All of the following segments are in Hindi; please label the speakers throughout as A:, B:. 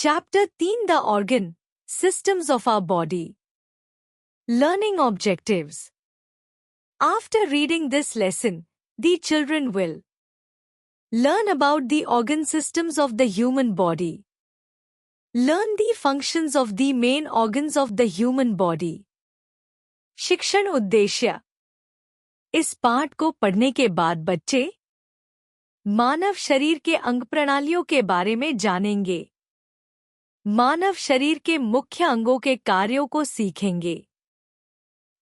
A: Chapter 3 The Organ Systems of Our Body. Learning Objectives. After reading this lesson, the children will learn about the organ systems of the human body. Learn the functions of the main organs of the human body. शिक्षण उद्देश्य. इस पाठ को पढ़ने के बाद बच्चे मानव शरीर के अंग प्रणालियों के बारे में जानेंगे. मानव शरीर के मुख्य अंगों के कार्यों को सीखेंगे.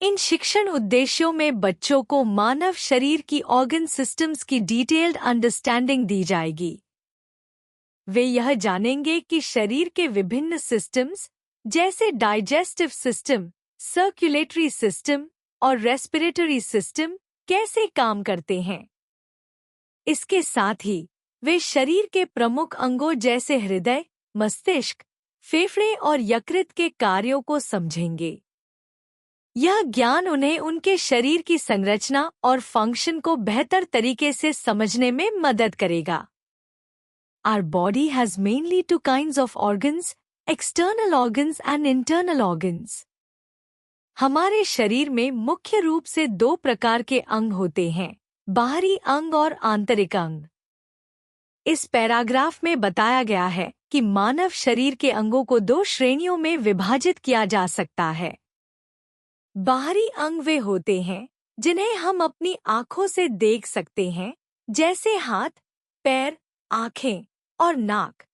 A: इन शिक्षण उद्देश्यों में बच्चों को मानव शरीर की ऑर्गन सिस्टम्स की डिटेल्ड अंडरस्टैंडिंग दी जाएगी. वे यह जानेंगे कि शरीर के विभिन्न सिस्टम्स जैसे डाइजेस्टिव सिस्टम, सर्कुलेटरी सिस्टम और रेस्पिरेटरी सिस्टम कैसे काम करते हैं. इसके साथ ही वे शरीर के प्रमुख अंगों जैसे हृदय, मस्तिष्क, फेफड़े और यकृत के कार्यों को समझेंगे. यह ज्ञान उन्हें उनके शरीर की संरचना और फंक्शन को बेहतर तरीके से समझने में मदद करेगा. Our body has mainly two kinds of organs, external organs and internal organs. हमारे शरीर में मुख्य रूप से दो प्रकार के अंग होते हैं, बाहरी अंग और आंतरिक अंग. इस पैराग्राफ में बताया गया है कि मानव शरीर के अंगों को दो श्रेणियों में विभाजित किया जा सकता है. बाहरी अंग वे होते हैं जिन्हें हम अपनी आँखों से देख सकते हैं, जैसे हाथ, पैर, आँखें और नाक.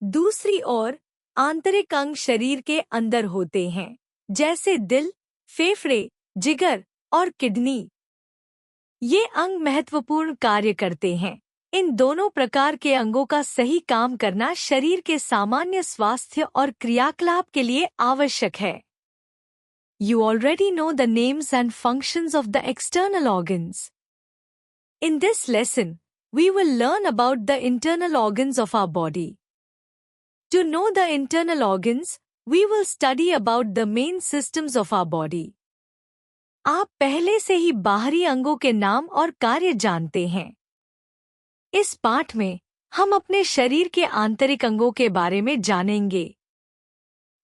A: दूसरी ओर आंतरिक अंग शरीर के अंदर होते हैं, जैसे दिल, फेफड़े, जिगर और किडनी. ये अंग महत्वपूर्ण कार्य करते हैं. इन दोनों प्रकार के अंगों का सही काम करना शरीर के सामान्य स्वास्थ्य और क्रियाकलाप के लिए आवश्यक है. You already know the names and functions of the external organs. In this lesson, we will learn about the internal organs of our body. To know the internal organs, we will study about the main systems of our body. आप पहले से ही बाहरी अंगों के नाम और कार्य जानते हैं. इस पाठ में हम अपने शरीर के आंतरिक अंगों के बारे में जानेंगे.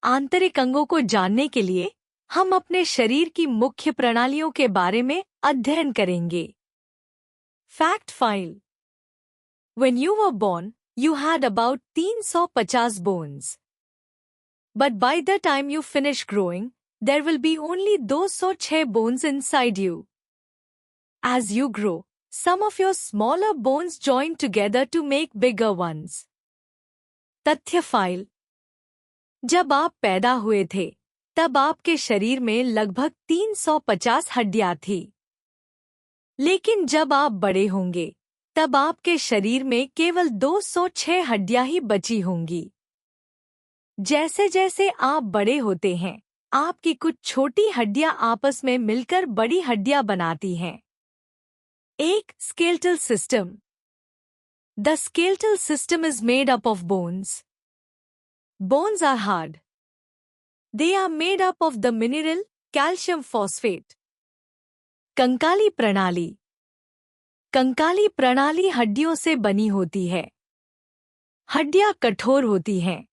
A: आंतरिक अंगों को जानने के लिए हम अपने शरीर की मुख्य प्रणालियों के बारे में अध्ययन करेंगे. Fact file. When you were born, you had about 350 bones. But by the time you finish growing, there will be only 206 bones inside you. As you grow, some of your smaller bones join together to make bigger ones. तथ्य फाइल. जब आप पैदा हुए थे, तब आपके शरीर में लगभग 350 हड्डियां थी. लेकिन जब आप बड़े होंगे, तब आपके शरीर में केवल 206 हड्डियां ही बची होंगी. जैसे जैसे आप बड़े होते हैं, आपकी कुछ छोटी हड्डियां आपस में मिलकर बड़ी हड्डियां बनाती हैं. एक skeletal system. The skeletal system is made up of bones. Bones are hard. They are made up of the mineral calcium phosphate. Kankali प्रणाली. कंकाली प्रणाली हड्डियों से बनी होती है. हड्डियां कठोर होती हैं.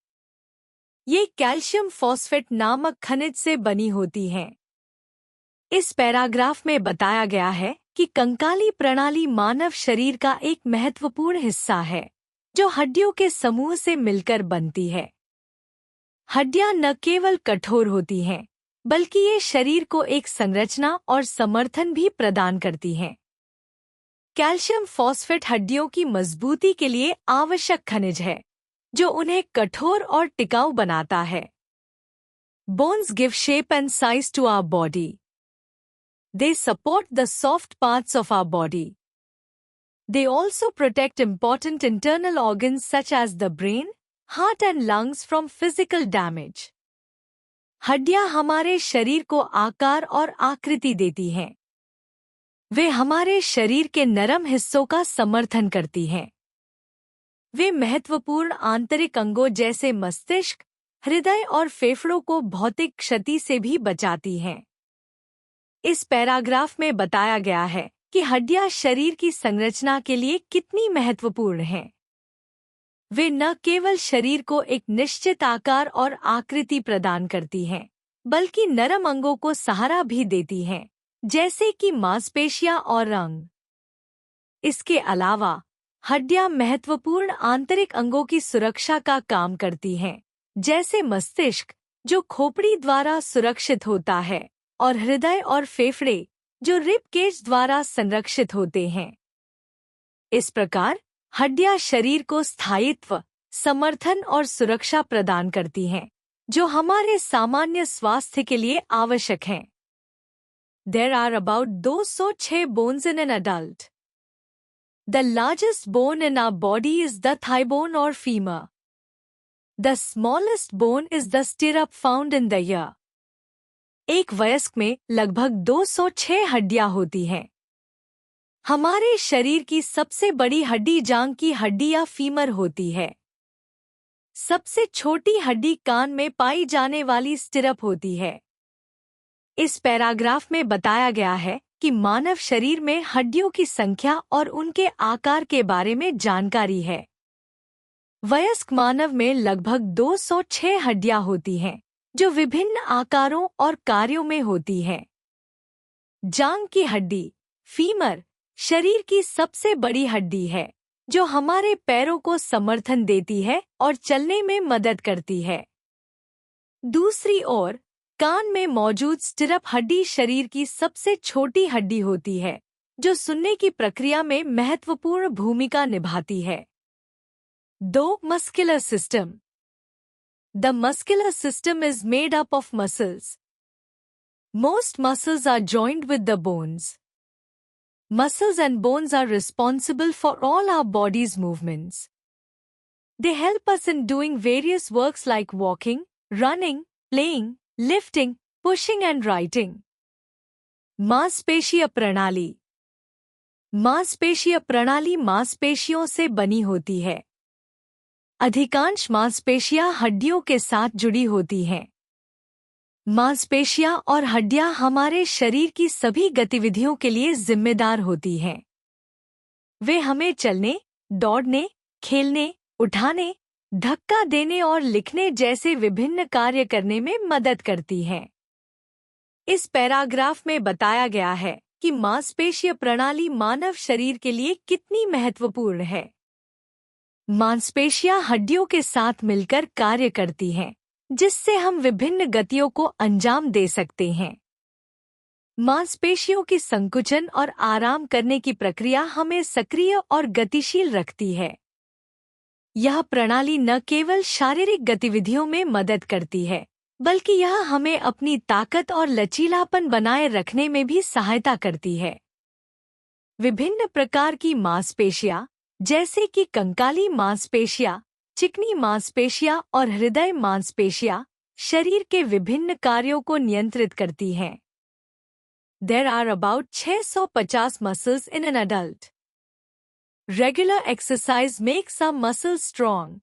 A: ये कैल्शियम फॉस्फेट नामक खनिज से बनी होती हैं. इस पैराग्राफ में बताया गया है कि कंकाली प्रणाली मानव शरीर का एक महत्वपूर्ण हिस्सा है, जो हड्डियों के समूह से मिलकर बनती है. हड्डियां न केवल कठोर होती हैं, बल्कि ये शरीर को एक संरचना और समर्थन भी प्रदान करती हैं. कैल्शियम फॉस्फेट हड्डियों की मजबूती के लिए आवश्यक खनिज है, जो उन्हें कठोर और टिकाऊ बनाता है. Bones give shape and size to our body. They support the soft parts of our body. They also protect important internal organs such as the brain, heart and lungs from physical damage. हड्डियां हमारे शरीर को आकार और आकृति देती हैं. वे हमारे शरीर के नरम हिस्सों का समर्थन करती हैं. वे महत्वपूर्ण आंतरिक अंगों जैसे मस्तिष्क, हृदय और फेफड़ों को भौतिक क्षति से भी बचाती हैं. इस पैराग्राफ में बताया गया है कि हड्डियां शरीर की संरचना के लिए कितनी महत्वपूर्ण हैं. वे न केवल शरीर को एक निश्चित आकार और आकृति प्रदान करती हैं, बल्कि नरम अंगों को सहारा भी देती हैं, जैसे कि मांसपेशियां और अंग। इसके अलावा हड्डियां महत्वपूर्ण आंतरिक अंगों की सुरक्षा का काम करती हैं, जैसे मस्तिष्क जो खोपड़ी द्वारा सुरक्षित होता है, और हृदय और फेफड़े जो रिब केज द्वारा संरक्षित होते हैं। इस प्रकार हड्डियां शरीर को स्थायित्व, समर्थन और सुरक्षा प्रदान करती हैं, जो हमारे सामान्य स्वास्थ्य के लिए आवश्यक हैं। There are about 206 bones in an adult. The largest bone in our body is the thigh bone or femur. The smallest bone is the stirrup found in the ear. एक वयस्क में लगभग 206 हड्डियां होती हैं। हमारे शरीर की सबसे बड़ी हड्डी जांघ की हड्डी या फीमर होती है। सबसे छोटी हड्डी कान में पाई जाने वाली स्टिरअप होती है। इस पैराग्राफ में बताया गया है कि मानव शरीर में हड्डियों की संख्या और उनके आकार के बारे में जानकारी है। वयस्क मानव में लगभग 206 हड्डियां होती हैं, जो विभिन्न आकारों और कार्यों में होती हैं। जांघ की हड्डी, फीमर, शरीर की सबसे बड़ी हड्डी है, जो हमारे पैरों को समर्थन देती है और चलने में मदद करती है। दूसरी ओर, कान में मौजूद स्टिरअप हड्डी शरीर की सबसे छोटी हड्डी होती है, जो सुनने की प्रक्रिया में महत्वपूर्ण भूमिका निभाती है। 2. Muscular system. The muscular system is made up of muscles. Most muscles are joined with the bones. Muscles and bones are responsible for all our body's movements. They help us in doing various works like walking, running, playing, lifting, pushing and writing. मांसपेशीय प्रणाली। मांसपेशीय प्रणाली मांसपेशियों से बनी होती है। अधिकांश मांसपेशियां हड्डियों के साथ जुड़ी होती हैं। मांसपेशियां और हड्डियां हमारे शरीर की सभी गतिविधियों के लिए जिम्मेदार होती हैं। वे हमें चलने, दौड़ने, खेलने, उठाने, धक्का देने और लिखने जैसे विभिन्न कार्य करने में मदद करती हैं। इस पैराग्राफ में बताया गया है कि मांसपेशीय प्रणाली मानव शरीर के लिए कितनी महत्वपूर्ण है। मांसपेशियां हड्डियों के साथ मिलकर कार्य करती हैं, जिससे हम विभिन्न गतियों को अंजाम दे सकते हैं। मांसपेशियों की संकुचन और आराम करने की प्रक्रिया हमें सक्रिय और गतिशील रखती है। यह प्रणाली न केवल शारीरिक गतिविधियों में मदद करती है, बल्कि यह हमें अपनी ताकत और लचीलापन बनाए रखने में भी सहायता करती है। विभिन्न प्रकार की मांसपेशियां, जैसे कि कंकाली मांसपेशियां, चिकनी मांसपेशियां और हृदय मांसपेशियां, शरीर के विभिन्न कार्यों को नियंत्रित करती हैं। There are about 650 muscles in an adult. Regular exercise makes our muscles strong.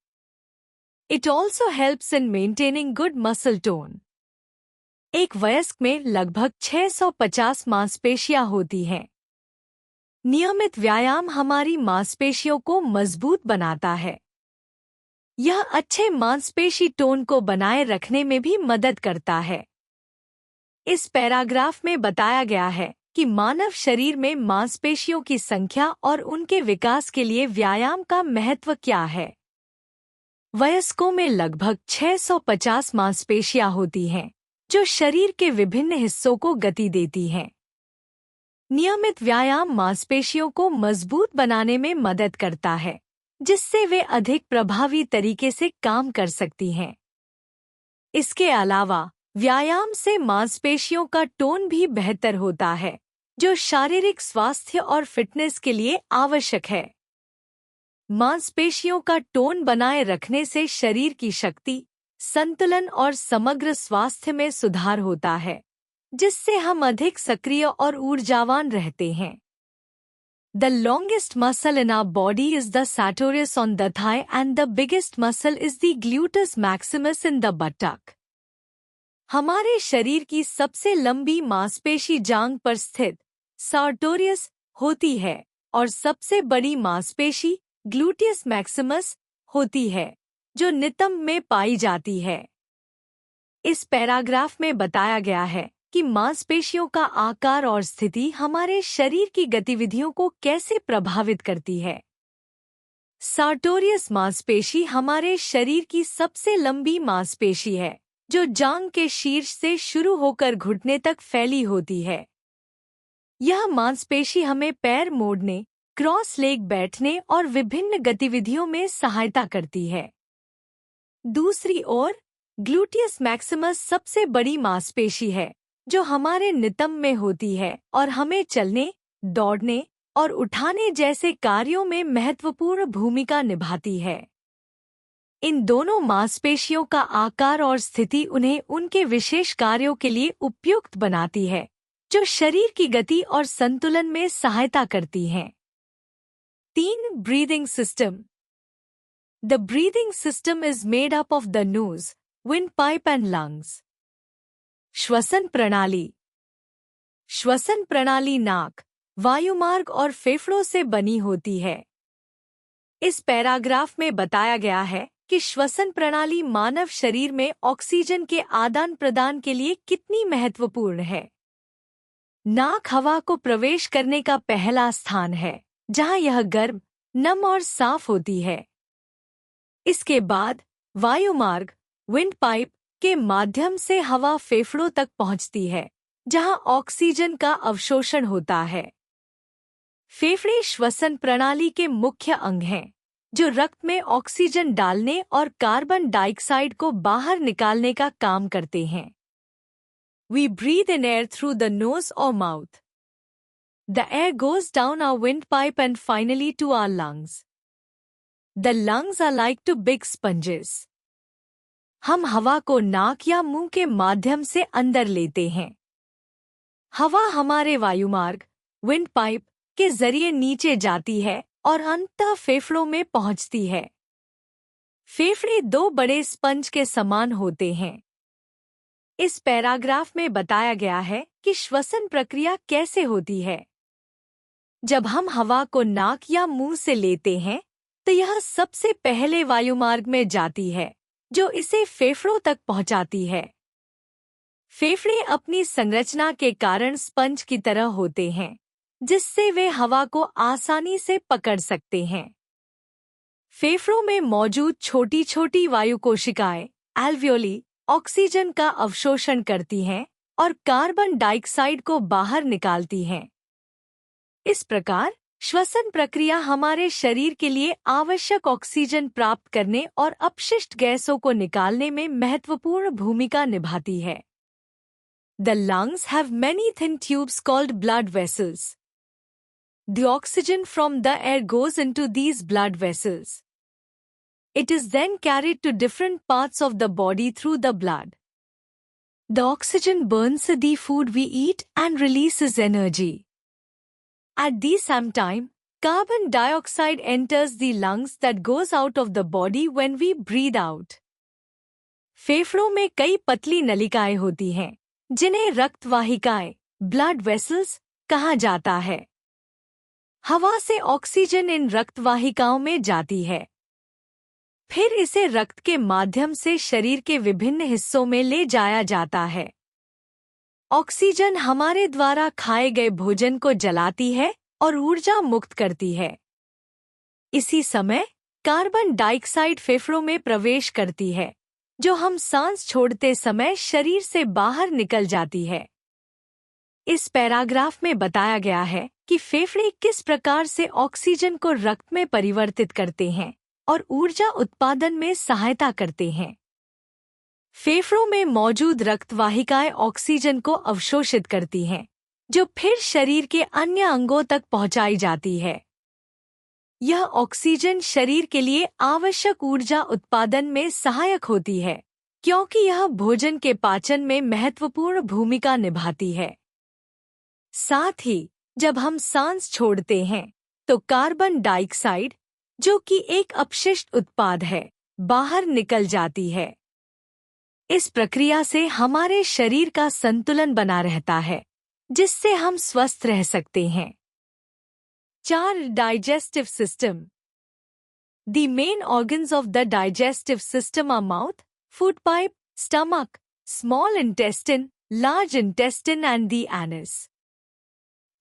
A: It also helps in maintaining good muscle tone. एक वयस्क में लगभग 650 मांसपेशियां होती हैं। नियमित व्यायाम हमारी मांसपेशियों को मजबूत बनाता है। यह अच्छे मांसपेशी टोन को बनाए रखने में भी मदद करता है। इस पैराग्राफ में बताया गया है कि मानव शरीर में मांसपेशियों की संख्या और उनके विकास के लिए व्यायाम का महत्व क्या है। वयस्कों में लगभग 650 मांसपेशियां होती हैं, जो शरीर के विभिन्न हिस्सों को गति देती हैं। नियमित व्यायाम मांसपेशियों को मजबूत बनाने में मदद करता है, जिससे वे अधिक प्रभावी तरीके से काम कर सकती हैं। इसके अलावा व्यायाम से मांसपेशियों का टोन भी बेहतर होता है, जो शारीरिक स्वास्थ्य और फिटनेस के लिए आवश्यक है। मांसपेशियों का टोन बनाए रखने से शरीर की शक्ति, संतुलन और समग्र स्वास्थ्य में सुधार होता है, जिससे हम अधिक सक्रिय और ऊर्जावान रहते हैं। The longest muscle in our body is the sartorius on the thigh and the biggest muscle is the gluteus maximus in the buttock. हमारे शरीर की सबसे लंबी मांसपेशी जांघ पर स्थित सार्टोरियस होती है और सबसे बड़ी मांसपेशी ग्लूटियस मैक्सिमस होती है जो नितंब में पाई जाती है। इस पैराग्राफ में बताया गया है कि मांसपेशियों का आकार और स्थिति हमारे शरीर की गतिविधियों को कैसे प्रभावित करती है। सार्टोरियस मांसपेशी हमारे शरीर की सबसे लंबी मांसपेशी है जो जांघ के शीर्ष से शुरू होकर घुटने तक फैली होती है। यह मांसपेशी हमें पैर मोड़ने, क्रॉस लेग बैठने और विभिन्न गतिविधियों में सहायता करती है। दूसरी ओर ग्लूटियस मैक्सिमस सबसे बड़ी मांसपेशी है जो हमारे नितंब में होती है और हमें चलने, दौड़ने और उठाने जैसे कार्यों में महत्वपूर्ण भूमिका निभाती है। इन दोनों मांसपेशियों का आकार और स्थिति उन्हें उनके विशेष कार्यों के लिए उपयुक्त बनाती है जो शरीर की गति और संतुलन में सहायता करती हैं। 3. Breathing system. The breathing system is made up of the nose, windpipe and lungs. श्वसन प्रणाली। श्वसन प्रणाली नाक, वायुमार्ग और फेफड़ों से बनी होती है। इस पैराग्राफ में बताया गया है कि श्वसन प्रणाली मानव शरीर में ऑक्सीजन के आदान प्रदान के लिए कितनी महत्वपूर्ण है। नाक हवा को प्रवेश करने का पहला स्थान है जहां यह गर्म, नम और साफ होती है। इसके बाद वायुमार्ग, विंडपाइप के माध्यम से हवा फेफड़ों तक पहुंचती है जहां ऑक्सीजन का अवशोषण होता है। फेफड़े श्वसन प्रणाली के मुख्य अंग हैं जो रक्त में ऑक्सीजन डालने और कार्बन डाइऑक्साइड को बाहर निकालने का काम करते हैं। We breathe in air through the nose or mouth. The air goes down our windpipe and finally to our lungs. The lungs are like two big sponges. हम हवा को नाक या मुंह के माध्यम से अंदर लेते हैं। हवा हमारे वायुमार्ग, विंडपाइप के जरिए नीचे जाती है और अंततः फेफड़ों में पहुंचती है। फेफड़े दो बड़े स्पंज के समान होते हैं। इस पैराग्राफ में बताया गया है कि श्वसन प्रक्रिया कैसे होती है। जब हम हवा को नाक या मुंह से लेते हैं तो यह सबसे पहले वायुमार्ग में जाती है जो इसे फेफड़ों तक पहुंचाती है। फेफड़े अपनी संरचना के कारण स्पंज की तरह होते हैं जिससे वे हवा को आसानी से पकड़ सकते हैं। फेफड़ों में मौजूद छोटी छोटी वायु कोशिकाएं, एल्वियोली, ऑक्सीजन का अवशोषण करती हैं और कार्बन डाइऑक्साइड को बाहर निकालती हैं। इस प्रकार श्वसन प्रक्रिया हमारे शरीर के लिए आवश्यक ऑक्सीजन प्राप्त करने और अपशिष्ट गैसों को निकालने में महत्वपूर्ण भूमिका निभाती है। The lungs have many thin tubes called blood vessels. The oxygen from the air goes into these blood vessels. It is then carried to different parts of the body through the blood. The oxygen burns the food we eat and releases energy. At the same time, carbon dioxide enters the lungs that goes out of the body when we breathe out. फेफड़ों में कई पतली नलिकाएं होती हैं जिन्हें रक्तवाहिकाएं, ब्लड वेसल्स कहा जाता है। हवा से ऑक्सीजन इन रक्तवाहिकाओं में जाती है। फिर इसे रक्त के माध्यम से शरीर के विभिन्न हिस्सों में ले जाया जाता है। ऑक्सीजन हमारे द्वारा खाए गए भोजन को जलाती है और ऊर्जा मुक्त करती है। इसी समय कार्बन डाइऑक्साइड फेफड़ों में प्रवेश करती है जो हम सांस छोड़ते समय शरीर से बाहर निकल जाती है। इस पैराग्राफ में बताया गया है कि फेफड़े किस प्रकार से ऑक्सीजन को रक्त में परिवर्तित करते हैं और ऊर्जा उत्पादन में सहायता करते हैं। फेफड़ों में मौजूद रक्तवाहिकाएं ऑक्सीजन को अवशोषित करती हैं, जो फिर शरीर के अन्य अंगों तक पहुंचाई जाती है। यह ऑक्सीजन शरीर के लिए आवश्यक ऊर्जा उत्पादन में सहायक होती है, क्योंकि यह भोजन के पाचन में महत्वपूर्ण भूमिका निभाती है। साथ ही जब हम सांस छोड़ते हैं तो कार्बन डाइऑक्साइड, जो कि एक अपशिष्ट उत्पाद है, बाहर निकल जाती है। इस प्रक्रिया से हमारे शरीर का संतुलन बना रहता है, जिससे हम स्वस्थ रह सकते हैं। 4. Digestive system. The main organs of the digestive system are mouth, food pipe, stomach, small intestine, large intestine and the anus.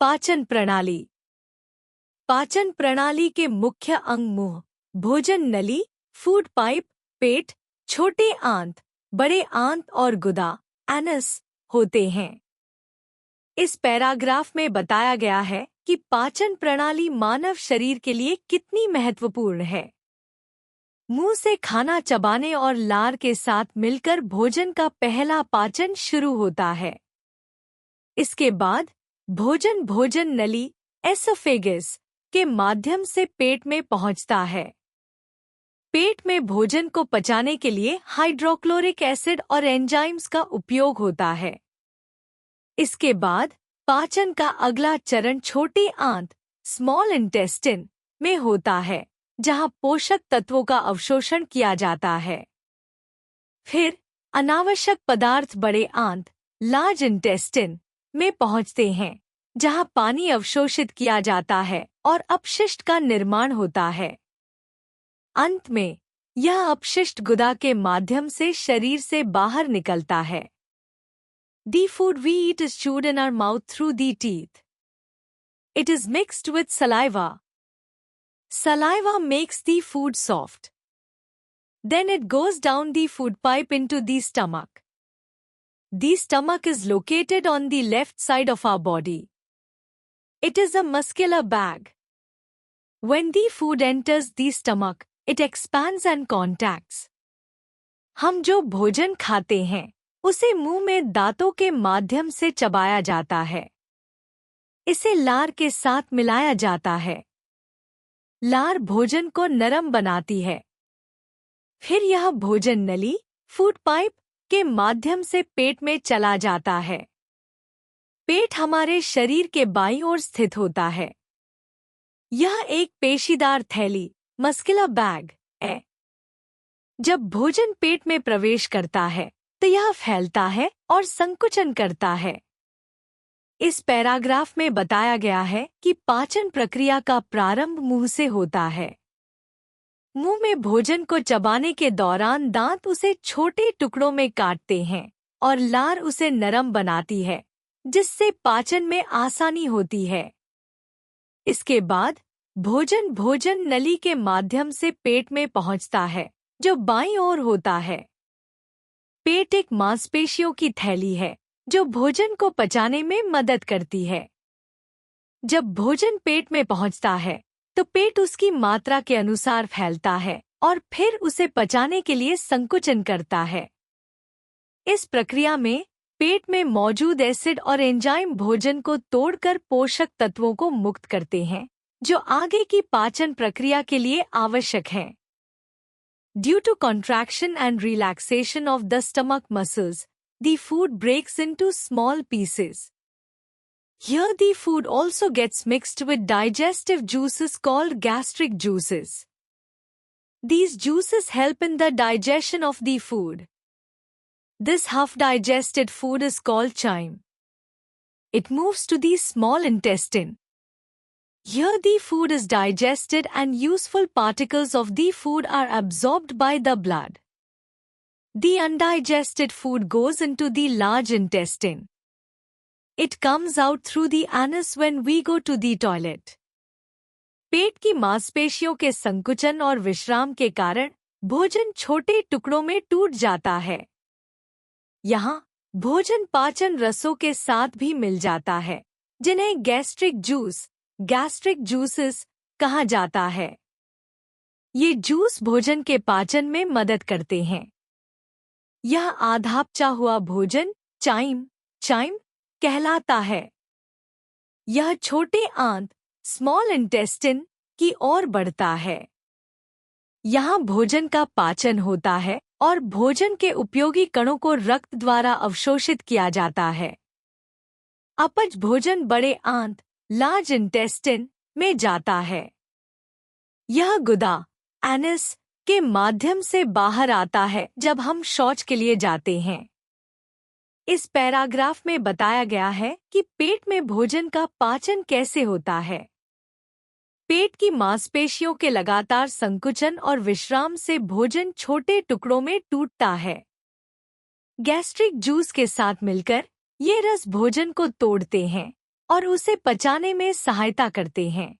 A: पाचन प्रणाली। पाचन प्रणाली के मुख्य अंग मुंह, भोजन नली, फूड पाइप, पेट, छोटे आंत, बड़े आंत और गुदा, एनस होते हैं। इस पैराग्राफ में बताया गया है कि पाचन प्रणाली मानव शरीर के लिए कितनी महत्वपूर्ण है। मुंह से खाना चबाने और लार के साथ मिलकर भोजन का पहला पाचन शुरू होता है। इसके बाद भोजन नली एसोफेगस के माध्यम से पेट में पहुंचता है। पेट में भोजन को पचाने के लिए हाइड्रोक्लोरिक एसिड और एंजाइम्स का उपयोग होता है। इसके बाद पाचन का अगला चरण छोटी आंत स्मॉल इंटेस्टिन में होता है, जहां पोषक तत्वों का अवशोषण किया जाता है। फिर अनावश्यक पदार्थ बड़े आंत लार्ज इंटेस्टिन में पहुंचते हैं, जहां पानी अवशोषित किया जाता है और अपशिष्ट का निर्माण होता है। अंत में यह अपशिष्ट गुदा के माध्यम से शरीर से बाहर निकलता है। The food we eat is chewed in our mouth through the teeth. It is mixed with saliva. Saliva makes the food soft. Then it goes down the food pipe into the stomach. The stomach is located on the left side of our body. It is a muscular bag. When the food enters the stomach, it expands and contracts. हम जो भोजन खाते हैं उसे मुंह में दांतों के माध्यम से चबाया जाता है। इसे लार के साथ मिलाया जाता है। लार भोजन को नरम बनाती है। फिर यह भोजन नली फूड पाइप के माध्यम से पेट में चला जाता है। पेट हमारे शरीर के बाईं ओर स्थित होता है। यह एक पेशीदार थैली मस्कुलर बैग है। जब भोजन पेट में प्रवेश करता है तो यह फैलता है और संकुचन करता है। इस पैराग्राफ में बताया गया है कि पाचन प्रक्रिया का प्रारंभ मुंह से होता है। मुंह में भोजन को चबाने के दौरान दांत उसे छोटे टुकड़ों में काटते हैं और लार उसे नरम बनाती है, जिससे पाचन में आसानी होती है। इसके बाद भोजन नली के माध्यम से पेट में पहुंचता है, जो बाईं ओर होता है। पेट एक मांसपेशियों की थैली है जो भोजन को पचाने में मदद करती है। जब भोजन पेट में पहुंचता है तो पेट उसकी मात्रा के अनुसार फैलता है और फिर उसे पचाने के लिए संकुचन करता है। इस प्रक्रिया में पेट में मौजूद एसिड और एंजाइम भोजन को तोड़कर पोषक तत्वों को मुक्त करते हैं, जो आगे की पाचन प्रक्रिया के लिए आवश्यक हैं। Due to contraction and relaxation of the stomach muscles, the food breaks into small pieces. Here the food also gets mixed with digestive juices called gastric juices. These juices help in the digestion of the food. This half-digested food is called chyme. It moves to the small intestine. Here the food is digested and useful particles of the food are absorbed by the blood. The undigested food goes into the large intestine. It comes out through the anus when we go to the toilet. पेट की मांसपेशियों के संकुचन और विश्राम के कारण भोजन छोटे टुकड़ों में टूट जाता है। यहाँ भोजन पाचन रसों के साथ भी मिल जाता है, जिन्हें गैस्ट्रिक जूसेस कहा जाता है। ये जूस भोजन के पाचन में मदद करते हैं। यह आधा पचा हुआ भोजन चाइम कहलाता है। यह छोटे आंत स्मॉल इंटेस्टिन की ओर बढ़ता है। यहाँ भोजन का पाचन होता है और भोजन के उपयोगी कणों को रक्त द्वारा अवशोषित किया जाता है। अपच भोजन बड़े आंत लार्ज इंटेस्टिन में जाता है। यह गुदा एनस के माध्यम से बाहर आता है जब हम शौच के लिए जाते हैं। इस पैराग्राफ में बताया गया है कि पेट में भोजन का पाचन कैसे होता है। पेट की मांसपेशियों के लगातार संकुचन और विश्राम से भोजन छोटे टुकड़ों में टूटता है। गैस्ट्रिक जूस के साथ मिलकर ये रस भोजन को तोड़ते हैं और उसे पचाने में सहायता करते हैं।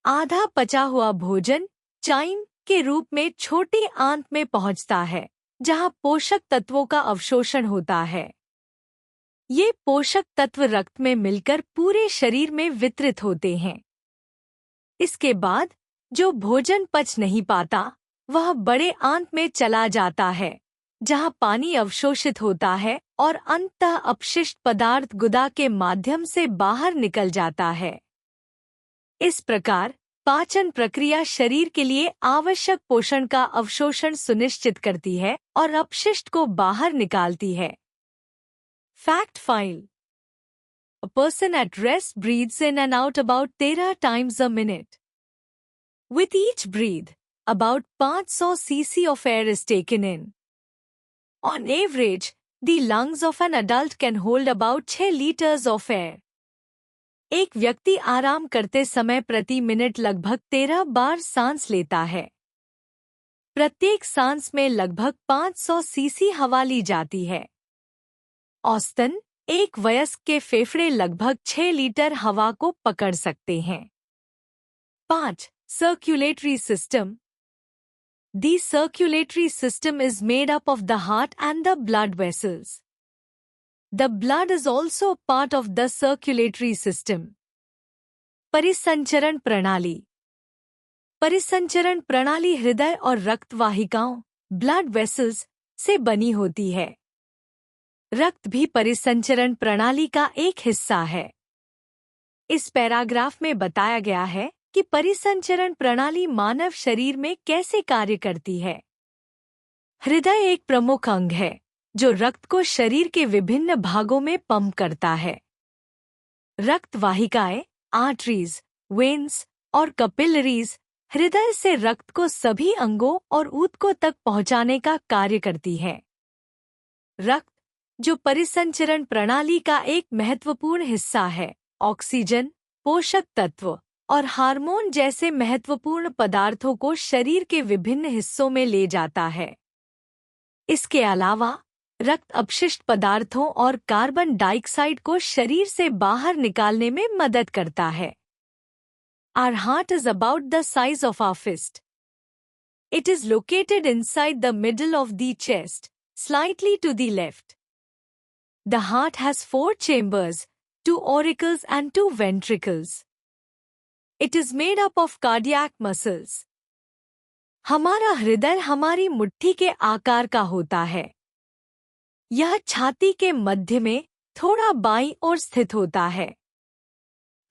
A: आधा पचा हुआ भोजन चाइम के रूप में छोटी आंत में पहुंचता है, जहां पोषक तत्वों का अवशोषण होता है। ये पोषक तत्व रक्त में मिलकर पूरे शरीर में वितरित होते हैं। इसके बाद जो भोजन पच नहीं पाता वह बड़े आंत में चला जाता है, जहां पानी अवशोषित होता है और अंततः अपशिष्ट पदार्थ गुदा के माध्यम से बाहर निकल जाता है। इस प्रकार पाचन प्रक्रिया शरीर के लिए आवश्यक पोषण का अवशोषण सुनिश्चित करती है और अपशिष्ट को बाहर निकालती है। Fact file: A person at rest breathes in and out about 13 times a minute. With each breath, about 500 cc of air is taken in. On average, the lungs of an adult can hold about 6 liters of air. एक व्यक्ति आराम करते समय प्रति मिनट लगभग 13 बार सांस लेता है। प्रत्येक सांस में लगभग 500 सीसी हवा ली जाती है। औसतन एक वयस्क के फेफड़े लगभग 6 लीटर हवा को पकड़ सकते हैं। 5. Circulatory system. The circulatory system is made up of the heart and the blood vessels. The blood is also part of the circulatory system. परिसंचरण प्रणाली. परिसंचरण प्रणाली हृदय और रक्त वाहिकाओं ब्लड वेसल्स से बनी होती है। रक्त भी परिसंचरण प्रणाली का एक हिस्सा है। इस पैराग्राफ में बताया गया है कि परिसंचरण प्रणाली मानव शरीर में कैसे कार्य करती है। हृदय एक प्रमुख अंग है जो रक्त को शरीर के विभिन्न भागों में पंप करता है। रक्त वाहिकाएं, आर्टरीज, वेन्स और कैपिलरीज हृदय से रक्त को सभी अंगों और ऊतकों तक पहुंचाने का कार्य करती है। रक्त, जो परिसंचरण प्रणाली का एक महत्वपूर्ण हिस्सा है, ऑक्सीजन, पोषक तत्व और हार्मोन जैसे महत्वपूर्ण पदार्थों को शरीर के विभिन्न हिस्सों में ले जाता है। इसके अलावा रक्त अपशिष्ट पदार्थों और कार्बन डाइऑक्साइड को शरीर से बाहर निकालने में मदद करता है। Our heart is about the size of our fist. It is located inside the middle of the chest, slightly to the left. The heart has 4 chambers, 2 auricles and 2 ventricles. It is made up of cardiac muscles. हमारा हृदय हमारी मुट्ठी के आकार का होता है। यह छाती के मध्य में थोड़ा बाईं ओर स्थित होता है।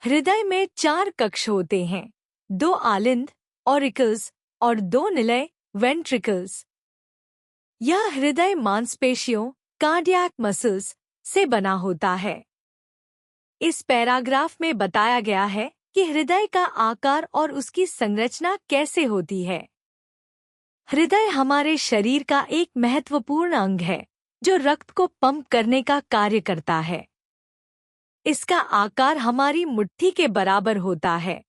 A: हृदय में 4 कक्ष होते हैं, 2 आलिंद, ऑरिकल्स और 2 निलय, वेंट्रिकल्स। यह हृदय मांसपेशियों, कार्डियक मसल्स से बना होता है। इस पैराग्राफ में बताया गया है कि हृदय का आकार और उसकी संरचना कैसे होती है। हृदय हमारे शरीर का एक महत्वपूर्ण अंग है जो रक्त को पंप करने का कार्य करता है। इसका आकार हमारी मुट्ठी के बराबर होता है,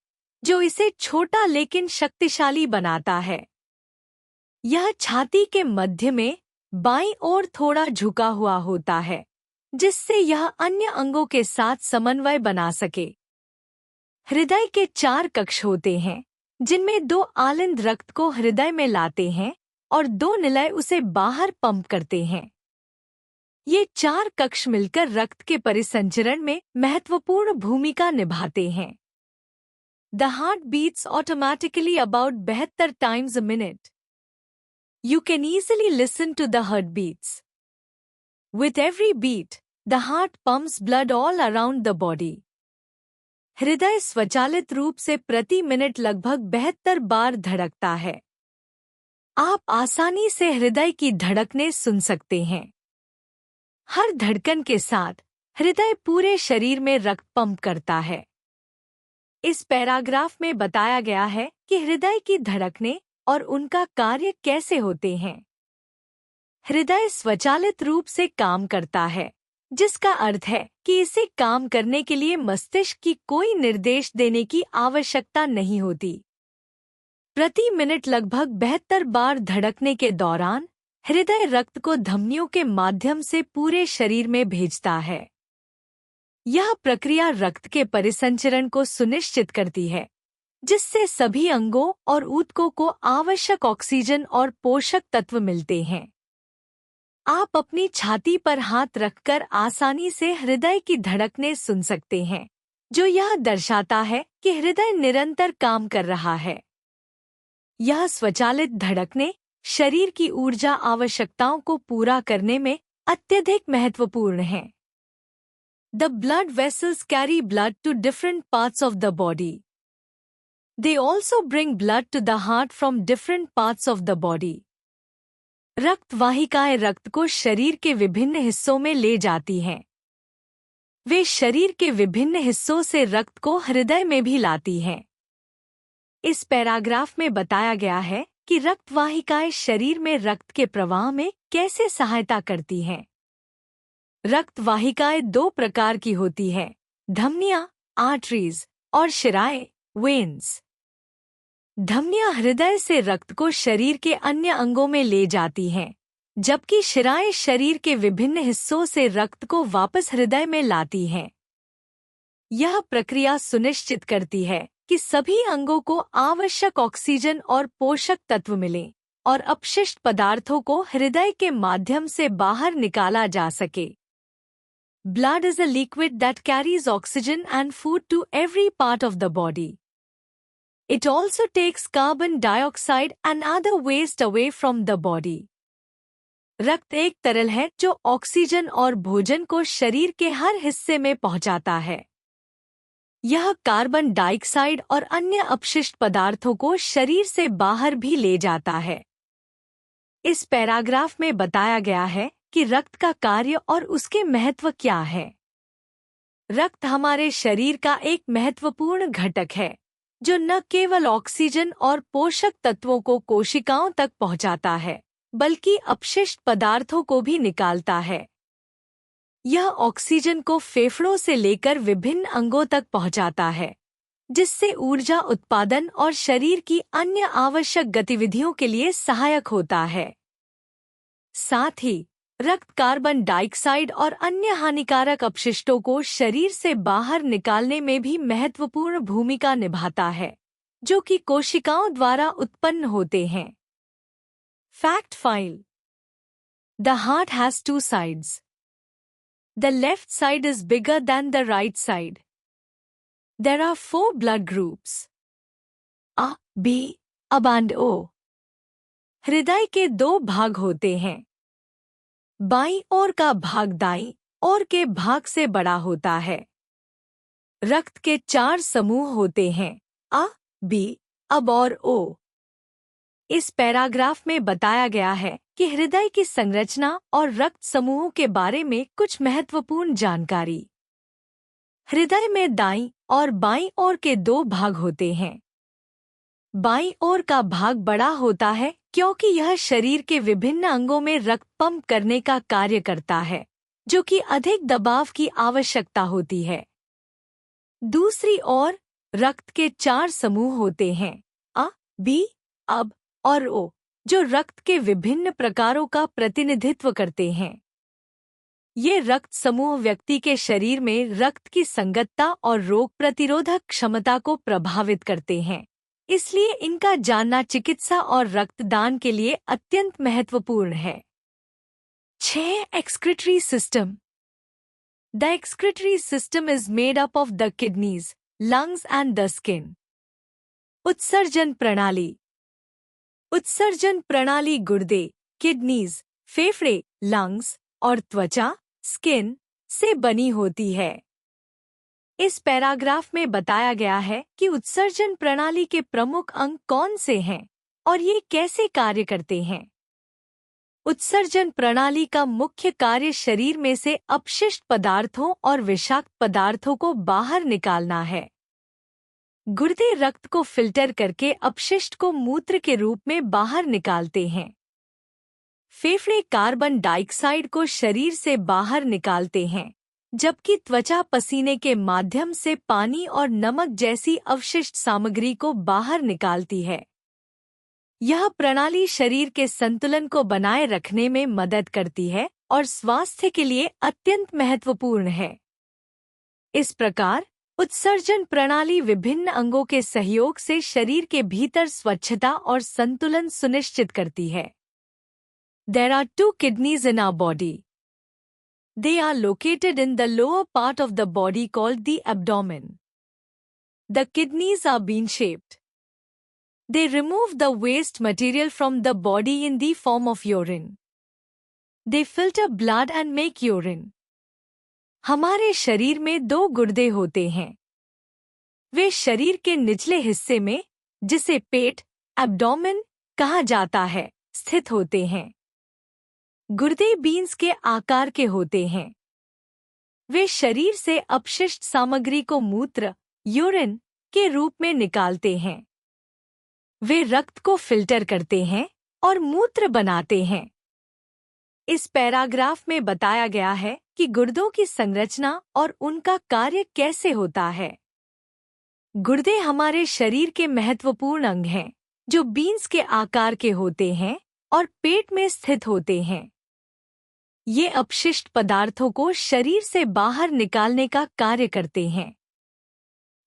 A: जो इसे छोटा लेकिन शक्तिशाली बनाता है। यह छाती के मध्य में बाईं ओर थोड़ा झुका हुआ होता है, जिससे यह अन्य अंगों के साथ समन्वय बना सके। हृदय के 4 कक्ष होते हैं, जिनमें 2 आलिंद रक्त को हृदय में लाते हैं और 2 निलय उसे बाहर पंप करते हैं। ये 4 कक्ष मिलकर रक्त के परिसंचरण में महत्वपूर्ण भूमिका निभाते हैं। The heart beats automatically about 72 times a minute. You can easily listen to the heartbeats. With every beat, the heart pumps blood all around the body. हृदय स्वचालित रूप से प्रति मिनट लगभग 72 बार धड़कता है। आप आसानी से हृदय की धड़कनें सुन सकते हैं। हर धड़कन के साथ हृदय पूरे शरीर में रक्त पंप करता है। इस पैराग्राफ में बताया गया है कि हृदय की धड़कनें और उनका कार्य कैसे होते हैं। हृदय स्वचालित रूप से काम करता है जिसका अर्थ है कि इसे काम करने के लिए मस्तिष्क की कोई निर्देश देने की आवश्यकता नहीं होती। प्रति मिनट लगभग 72 बार धड़कने के दौरान हृदय रक्त को धमनियों के माध्यम से पूरे शरीर में भेजता है। यह प्रक्रिया रक्त के परिसंचरण को सुनिश्चित करती है, जिससे सभी अंगों और ऊतकों को आवश्यक ऑक्सीजन और पोषक तत्व मिलते हैं। आप अपनी छाती पर हाथ रखकर आसानी से हृदय की धड़कनें सुन सकते हैं, जो यह दर्शाता है कि हृदय निरंतर काम कर रहा है। यह स्वचालित धड़कनें शरीर की ऊर्जा आवश्यकताओं को पूरा करने में अत्यधिक महत्वपूर्ण हैं। The blood vessels carry blood to different parts of the body. They also bring blood to the heart from different parts of the body. रक्त वाहिकाएं रक्त को शरीर के विभिन्न हिस्सों में ले जाती हैं। वे शरीर के विभिन्न हिस्सों से रक्त को हृदय में भी लाती हैं। इस पैराग्राफ में बताया गया है कि रक्त वाहिकाएं शरीर में रक्त के प्रवाह में कैसे सहायता करती हैं। रक्त वाहिकाएं दो प्रकार की होती हैं, धमनियां, आर्टरीज, और शिराएं, वेन्स। धमनियां हृदय से रक्त को शरीर के अन्य अंगों में ले जाती हैं, जबकि शिराएं शरीर के विभिन्न हिस्सों से रक्त को वापस हृदय में लाती हैं। यह प्रक्रिया सुनिश्चित करती है कि सभी अंगों को आवश्यक ऑक्सीजन और पोषक तत्व मिलें और अपशिष्ट पदार्थों को हृदय के माध्यम से बाहर निकाला जा सके। Blood is a liquid that carries oxygen and food to every part of the body. It also takes carbon dioxide and other waste away from the body. रक्त एक तरल है जो ऑक्सीजन और भोजन को शरीर के हर हिस्से में पहुंचाता है। यह कार्बन डाइऑक्साइड और अन्य अपशिष्ट पदार्थों को शरीर से बाहर भी ले जाता है। इस पैराग्राफ में बताया गया है कि रक्त का कार्य और उसके महत्व क्या है। रक्त हमारे शरीर का एक महत्वपूर्ण घटक है, जो न केवल ऑक्सीजन और पोषक तत्वों को कोशिकाओं तक पहुंचाता है, बल्कि अपशिष्ट पदार्थों को भी निकालता है। यह ऑक्सीजन को फेफड़ों से लेकर विभिन्न अंगों तक पहुंचाता है, जिससे ऊर्जा उत्पादन और शरीर की अन्य आवश्यक गतिविधियों के लिए सहायक होता है। साथ ही रक्त कार्बन डाइऑक्साइड और अन्य हानिकारक अपशिष्टों को शरीर से बाहर निकालने में भी महत्वपूर्ण भूमिका निभाता है, जो कि कोशिकाओं द्वारा उत्पन्न होते हैं। Fact file: The heart has two sides. The left side is bigger than the right side. There are 4 blood groups: A, B, AB and O. हृदय के 2 भाग होते हैं। बाईं ओर का भाग दाईं ओर के भाग से बड़ा होता है। रक्त के 4 समूह होते हैं: A, B, AB और O। इस पैराग्राफ में बताया गया है कि हृदय की संरचना और रक्त समूहों के बारे में कुछ महत्वपूर्ण जानकारी। हृदय में दाईं और बाईं ओर के 2 भाग होते हैं। बाईं ओर का भाग बड़ा होता है क्योंकि यह शरीर के विभिन्न अंगों में रक्त पंप करने का कार्य करता है, जो कि अधिक दबाव की आवश्यकता होती है। दूसरी ओर रक्त के 4 समूह होते हैं: A, B, AB और O, जो रक्त के विभिन्न प्रकारों का प्रतिनिधित्व करते हैं। ये रक्त समूह व्यक्ति के शरीर में रक्त की संगतता और रोग प्रतिरोधक क्षमता को प्रभावित करते हैं, इसलिए इनका जानना चिकित्सा और रक्तदान के लिए अत्यंत महत्वपूर्ण है। 6. Excretory system. The excretory system is made up of the kidneys, lungs and the skin. उत्सर्जन प्रणाली. उत्सर्जन प्रणाली गुर्दे, किडनीज, फेफड़े, लंग्स और त्वचा, स्किन से बनी होती है। इस पैराग्राफ में बताया गया है कि उत्सर्जन प्रणाली के प्रमुख अंग कौन से हैं और ये कैसे कार्य करते हैं। उत्सर्जन प्रणाली का मुख्य कार्य शरीर में से अपशिष्ट पदार्थों और विषाक्त पदार्थों को बाहर निकालना है। गुर्दे रक्त को फिल्टर करके अपशिष्ट को मूत्र के रूप में बाहर निकालते हैं। फेफड़े कार्बन डाइऑक्साइड को शरीर से बाहर निकालते हैं, जबकि त्वचा पसीने के माध्यम से पानी और नमक जैसी अवशिष्ट सामग्री को बाहर निकालती है। यह प्रणाली शरीर के संतुलन को बनाए रखने में मदद करती है और स्वास्थ्य के लिए अत्यंत महत्वपूर्ण है। इस प्रकार उत्सर्जन प्रणाली विभिन्न अंगों के सहयोग से शरीर के भीतर स्वच्छता और संतुलन सुनिश्चित करती है। There are two kidneys in our body. They are located in the lower part of the body called the abdomen. The kidneys are bean-shaped. They remove the waste material from the body in the form of urine. They filter blood and make urine. हमारे शरीर में 2 गुर्दे होते हैं। वे शरीर के निचले हिस्से में, जिसे पेट, एब्डोमेन कहा जाता है, स्थित होते हैं। गुर्दे बीन्स के आकार के होते हैं। वे शरीर से अपशिष्ट सामग्री को मूत्र, यूरिन के रूप में निकालते हैं। वे रक्त को फिल्टर करते हैं और मूत्र बनाते हैं। इस पैराग्राफ में बताया गया है कि गुर्दों की संरचना और उनका कार्य कैसे होता है। गुर्दे हमारे शरीर के महत्वपूर्ण अंग हैं, जो बीन्स के आकार के होते हैं और पेट में स्थित होते हैं। ये अपशिष्ट पदार्थों को शरीर से बाहर निकालने का कार्य करते हैं।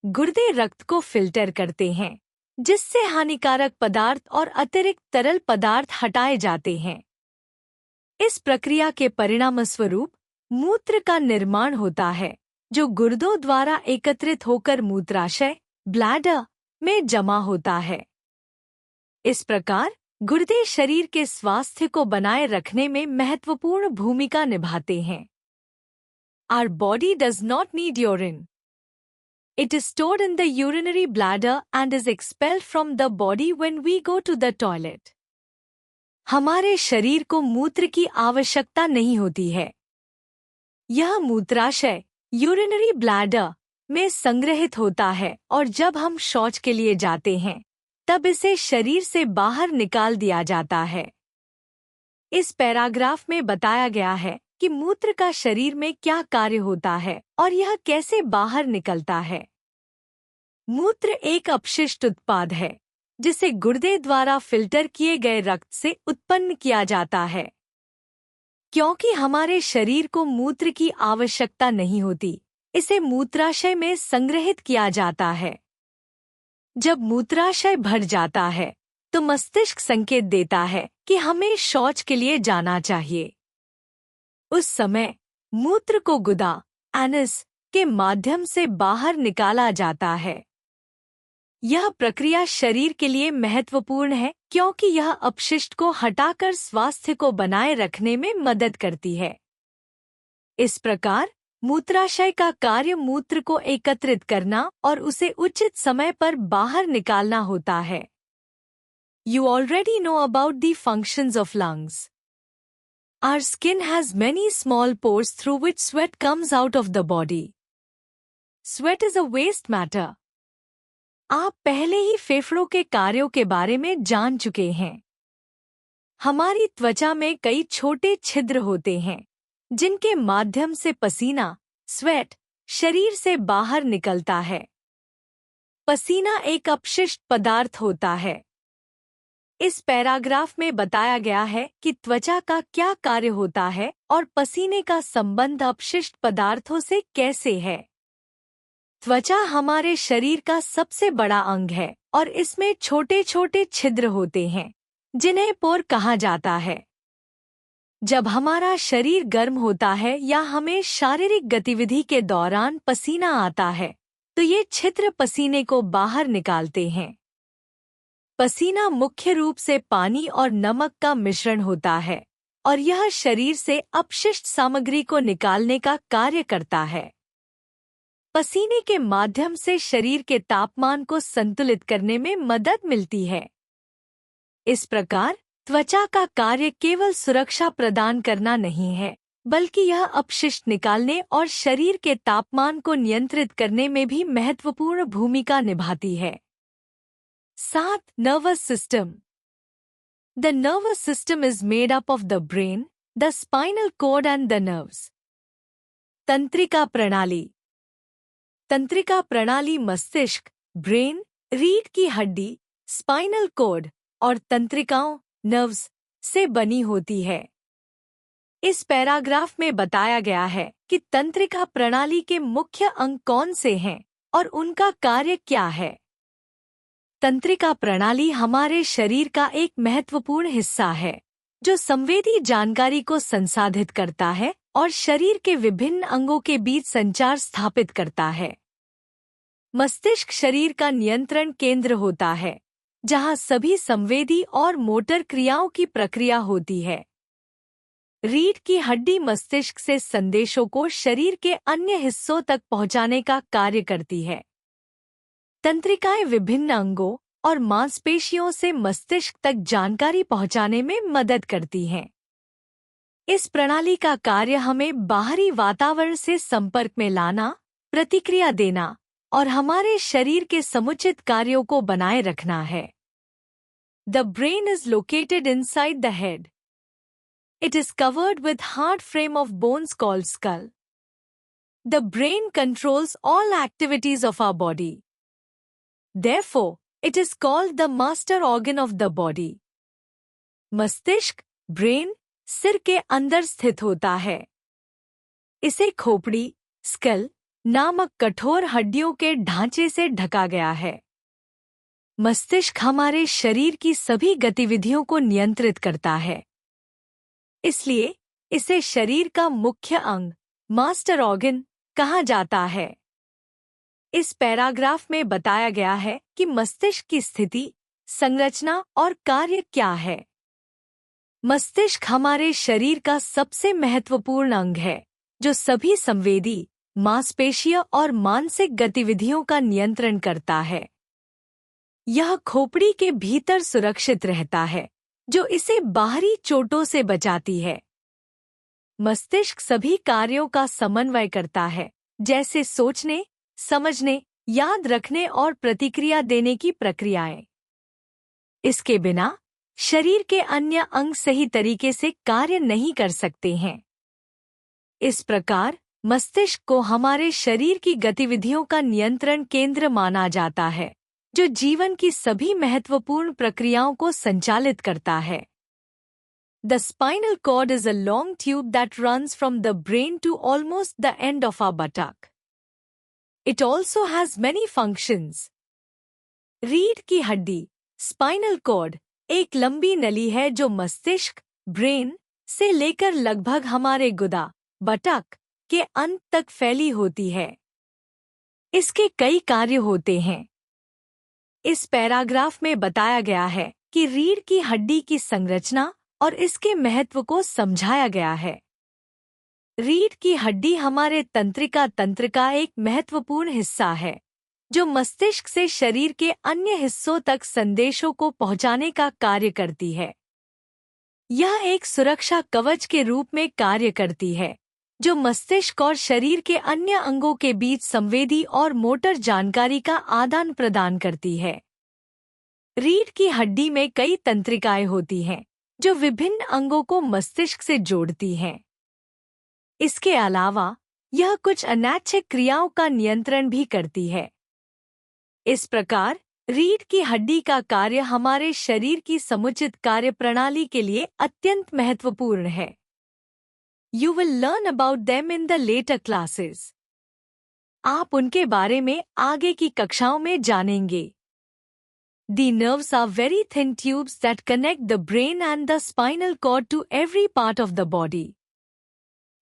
A: गुर्दे रक्त को फिल्टर करते हैं, जिससे हानिकारक पदार्थ और अतिरिक्त तरल पदार्थ हटाए जाते हैं। इस प्रक्रिया के परिणामस्वरूप मूत्र का निर्माण होता है, जो गुर्दों द्वारा एकत्रित होकर मूत्राशय, ब्लैडर में जमा होता है। इस प्रकार गुर्दे शरीर के स्वास्थ्य को बनाए रखने में महत्वपूर्ण भूमिका निभाते हैं। Our body does not need urine. It is stored in the urinary bladder and is expelled from the body when we go to the toilet. हमारे शरीर को मूत्र की आवश्यकता नहीं होती है। यह मूत्राशय, यूरिनरी ब्लैडर में संग्रहित होता है और जब हम शौच के लिए जाते हैं, तब इसे शरीर से बाहर निकाल दिया जाता है। इस पैराग्राफ में बताया गया है कि मूत्र का शरीर में क्या कार्य होता है और यह कैसे बाहर निकलता है। मूत्र एक अपशिष्ट उत्पाद है, जिसे गुर्दे द्वारा फिल्टर किए गए रक्त से उत्पन्न किया जाता है। क्योंकि हमारे शरीर को मूत्र की आवश्यकता नहीं होती, इसे मूत्राशय में संग्रहित किया जाता है। जब मूत्राशय भर जाता है, तो मस्तिष्क संकेत देता है कि हमें शौच के लिए जाना चाहिए। उस समय मूत्र को गुदा, एनस के माध्यम से बाहर निकाला जाता है। यह प्रक्रिया शरीर के लिए महत्वपूर्ण है क्योंकि यह अपशिष्ट को हटाकर स्वास्थ्य को बनाए रखने में मदद करती है। इस प्रकार मूत्राशय का कार्य मूत्र को एकत्रित करना और उसे उचित समय पर बाहर निकालना होता है। You already know about the functions of lungs. Our skin has many small pores through which sweat comes out of the body. Sweat is a waste matter. आप पहले ही फेफड़ों के कार्यों के बारे में जान चुके हैं। हमारी त्वचा में कई छोटे छिद्र होते हैं, जिनके माध्यम से पसीना, स्वेट, शरीर से बाहर निकलता है। पसीना एक अपशिष्ट पदार्थ होता है। इस पैराग्राफ में बताया गया है कि त्वचा का क्या कार्य होता है और पसीने का संबंध अपशिष्ट पदार्थों से कैसे है। त्वचा हमारे शरीर का सबसे बड़ा अंग है और इसमें छोटे छोटे छिद्र होते हैं, जिन्हें पोर कहा जाता है। जब हमारा शरीर गर्म होता है या हमें शारीरिक गतिविधि के दौरान पसीना आता है, तो ये छिद्र पसीने को बाहर निकालते हैं। पसीना मुख्य रूप से पानी और नमक का मिश्रण होता है और यह शरीर से अपशिष्ट सामग्री को निकालने का कार्य करता है। पसीने के माध्यम से शरीर के तापमान को संतुलित करने में मदद मिलती है। इस प्रकार त्वचा का कार्य केवल सुरक्षा प्रदान करना नहीं है, बल्कि यह अपशिष्ट निकालने और शरीर के तापमान को नियंत्रित करने में भी महत्वपूर्ण भूमिका निभाती है। 7. Nervous system. The nervous system is made up of the brain, the spinal cord and the nerves. तंत्रिका प्रणाली. तंत्रिका प्रणाली मस्तिष्क, ब्रेन, रीढ़ की हड्डी, स्पाइनल कॉर्ड और तंत्रिकाओं, नर्व्स से बनी होती है. इस पैराग्राफ में बताया गया है कि तंत्रिका प्रणाली के मुख्य अंग कौन से हैं और उनका कार्य क्या है. तंत्रिका प्रणाली हमारे शरीर का एक महत्वपूर्ण हिस्सा है जो संवेदी जानकारी को संसाधित करता है और शरीर के विभिन्न अंगों के बीच संचार स्थापित करता है. मस्तिष्क शरीर का नियंत्रण केंद्र होता है जहां सभी संवेदी और मोटर क्रियाओं की प्रक्रिया होती है. रीढ़ की हड्डी मस्तिष्क से संदेशों को शरीर के अन्य हिस्सों तक पहुंचाने का कार्य करती है. तंत्रिकाएं विभिन्न अंगों और मांसपेशियों से मस्तिष्क तक जानकारी पहुंचाने में मदद करती हैं. इस प्रणाली का कार्य हमें बाहरी वातावरण से संपर्क में लाना, प्रतिक्रिया देना और हमारे शरीर के समुचित कार्यों को बनाए रखना है. The brain is located inside the head. It is covered with hard frame of bones called skull. The brain controls all activities of our body. Therefore, it is called the master organ of the body. मस्तिष्क, ब्रेन, सिर के अंदर स्थित होता है. इसे खोपड़ी, स्कल नामक कठोर हड्डियों के ढांचे से ढका गया है. मस्तिष्क हमारे शरीर की सभी गतिविधियों को नियंत्रित करता है. इसलिए इसे शरीर का मुख्य अंग, मास्टर ऑर्गन, कहा जाता है. इस पैराग्राफ में बताया गया है कि मस्तिष्क की स्थिति, संरचना और कार्य क्या है. मस्तिष्क हमारे शरीर का सबसे महत्वपूर्ण अंग है जो सभी संवेदी, मांसपेशीय और मानसिक गतिविधियों का नियंत्रण करता है. यह खोपड़ी के भीतर सुरक्षित रहता है जो इसे बाहरी चोटों से बचाती है. मस्तिष्क सभी कार्यों का समन्वय करता है जैसे सोचने, समझने, याद रखने और प्रतिक्रिया देने की प्रक्रियाएं. इसके बिना शरीर के अन्य अंग सही तरीके से कार्य नहीं कर सकते हैं. इस प्रकार मस्तिष्क को हमारे शरीर की गतिविधियों का नियंत्रण केंद्र माना जाता है जो जीवन की सभी महत्वपूर्ण प्रक्रियाओं को संचालित करता है. The spinal cord is a long tube that runs from the brain to almost the end of our buttock. It also has many functions. रीढ़ की हड्डी, स्पाइनल कॉर्ड, एक लंबी नली है जो मस्तिष्क, ब्रेन से लेकर लगभग हमारे गुदा, बटक के अंत तक फैली होती है. इसके कई कार्य होते हैं. इस पैराग्राफ में बताया गया है कि रीढ़ की हड्डी की संरचना और इसके महत्व को समझाया गया है. रीढ़ की हड्डी हमारे तंत्रिका तंत्र का एक महत्वपूर्ण हिस्सा है जो मस्तिष्क से शरीर के अन्य हिस्सों तक संदेशों को पहुंचाने का कार्य करती है. यह एक सुरक्षा कवच के रूप में कार्य करती है जो मस्तिष्क और शरीर के अन्य अंगों के बीच संवेदी और मोटर जानकारी का आदान प्रदान करती है. रीढ़ की हड्डी में कई तंत्रिकाएं होती हैं जो विभिन्न अंगों को मस्तिष्क से जोड़ती हैं. इसके अलावा यह कुछ अनैच्छिक क्रियाओं का नियंत्रण भी करती है. इस प्रकार रीढ़ की हड्डी का कार्य हमारे शरीर की समुचित कार्य प्रणाली के लिए अत्यंत महत्वपूर्ण है. You will learn about them in the later classes. आप उनके बारे में आगे की कक्षाओं में जानेंगे. The nerves are very thin tubes that connect the brain and the spinal cord to every part of the body.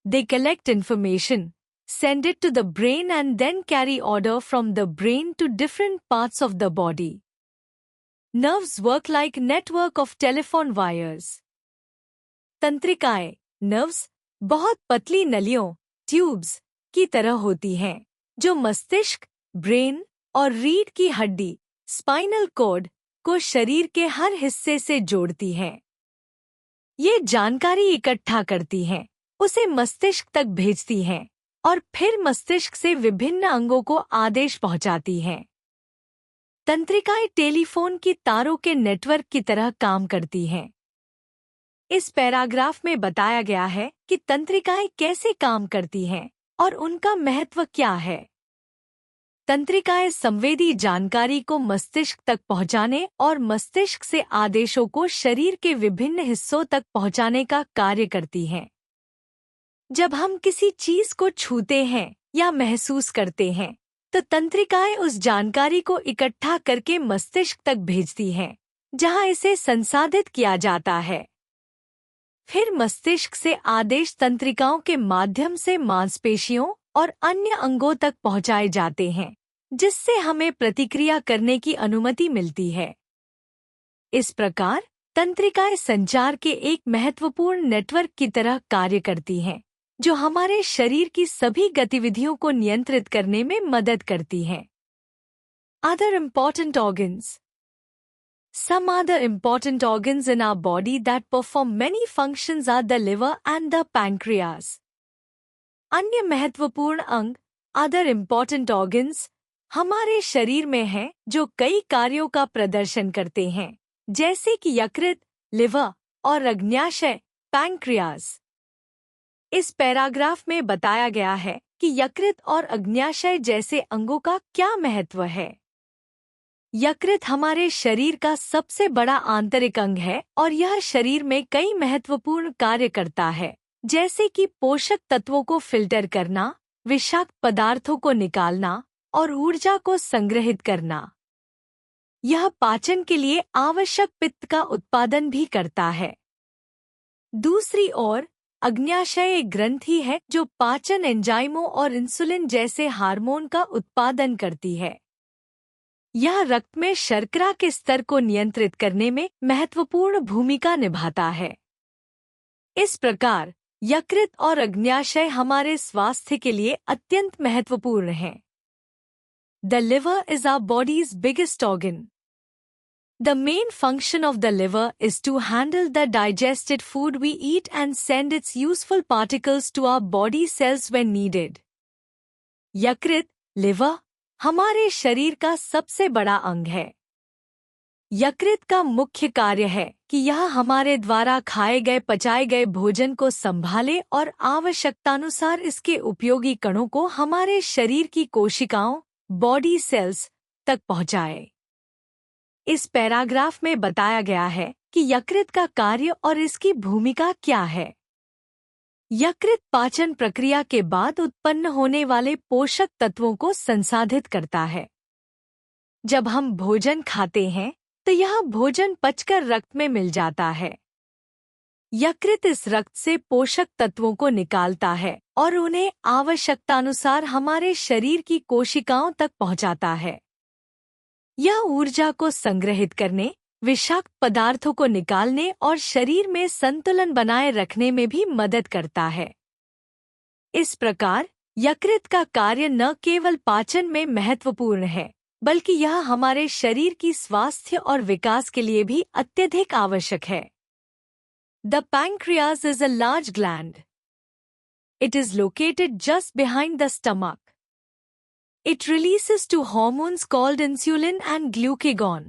A: They collect information, send it to the brain and then carry order from the brain to different parts of the body. Nerves work like network of telephone wires. तंत्रिकाएं, nerves, बहुत पतली नलियों, ट्यूब्स की तरह होती हैं जो मस्तिष्क, ब्रेन और रीढ़ की हड्डी, स्पाइनल कॉर्ड को शरीर के हर हिस्से से जोड़ती हैं. ये जानकारी इकट्ठा करती हैं, उसे मस्तिष्क तक भेजती हैं और फिर मस्तिष्क से विभिन्न अंगों को आदेश पहुंचाती हैं. तंत्रिकाएं टेलीफोन की तारों के नेटवर्क की तरह काम करती हैं इस पैराग्राफ में बताया गया है कि तंत्रिकाएं कैसे काम करती हैं और उनका महत्व क्या है। तंत्रिकाएं संवेदी जानकारी को मस्तिष्क तक पहुंचाने और मस्तिष्क से आदेशों को शरीर के विभिन्न हिस्सों तक पहुंचाने का कार्य करती हैं। जब हम किसी चीज को छूते हैं या महसूस करते हैं, तो तंत्रिकाएं उस जानकारी को इकट्ठा करके मस्तिष्क तक भेजती हैं, जहां इसे संसाधित किया जाता है। फिर मस्तिष्क से आदेश तंत्रिकाओं के माध्यम से मांसपेशियों और अन्य अंगों तक पहुंचाए जाते हैं, जिससे हमें प्रतिक्रिया करने की अनुमति मिलती है। इस प्रकार तंत्रिकाएं संचार के एक महत्वपूर्ण नेटवर्क की तरह कार्य करती हैं, जो हमारे शरीर की सभी गतिविधियों को नियंत्रित करने में मदद करती हैं। Other important organs. Some other important organs in our body that perform many functions are the liver and the pancreas. अन्य महत्वपूर्ण अंग other important organs हमारे शरीर में हैं जो कई कार्यों का प्रदर्शन करते हैं, जैसे कि यकृत, लिवर और अग्न्याशय, पैंक्रियाज। इस पैराग्राफ में बताया गया है कि यकृत और अग्न्याशय जैसे अंगों का क्या महत्व है। यकृत हमारे शरीर का सबसे बड़ा आंतरिक अंग है और यह शरीर में कई महत्वपूर्ण कार्य करता है, जैसे कि पोषक तत्वों को फिल्टर करना, विषाक्त पदार्थों को निकालना और ऊर्जा को संग्रहित करना। यह पाचन के लिए आवश्यक पित्त का उत्पादन भी करता है। दूसरी ओर अग्न्याशय एक ग्रंथि है जो पाचन एंजाइमों और इंसुलिन जैसे हार्मोन का उत्पादन करती है। यह रक्त में शर्करा के स्तर को नियंत्रित करने में महत्वपूर्ण भूमिका निभाता है। इस प्रकार यकृत और अग्न्याशय हमारे स्वास्थ्य के लिए अत्यंत महत्वपूर्ण हैं। The liver is our body's biggest organ. The main function of the liver is to handle the digested food we eat and send its useful particles to our body cells when needed. यकृत, लिवर हमारे शरीर का सबसे बड़ा अंग है। यकृत का मुख्य कार्य है कि यह हमारे द्वारा खाए गए पचाए गए भोजन को संभाले और आवश्यकतानुसार इसके उपयोगी कणों को हमारे शरीर की कोशिकाओं, बॉडी सेल्स तक पहुंचाए। इस पैराग्राफ में बताया गया है कि यकृत का कार्य और इसकी भूमिका क्या है। यकृत पाचन प्रक्रिया के बाद उत्पन्न होने वाले पोषक तत्वों को संसाधित करता है। जब हम भोजन खाते हैं तो यह भोजन पचकर रक्त में मिल जाता है। यकृत इस रक्त से पोषक तत्वों को निकालता है और उन्हें आवश्यकतानुसार हमारे शरीर की कोशिकाओं तक पहुंचाता है। यह ऊर्जा को संग्रहित करने, विषाक्त पदार्थों को निकालने और शरीर में संतुलन बनाए रखने में भी मदद करता है। इस प्रकार यकृत का कार्य न केवल पाचन में महत्वपूर्ण है, बल्कि यह हमारे शरीर की स्वास्थ्य और विकास के लिए भी अत्यधिक आवश्यक है। The pancreas is a large gland. It is located just behind the stomach. It releases two hormones called insulin and glucagon.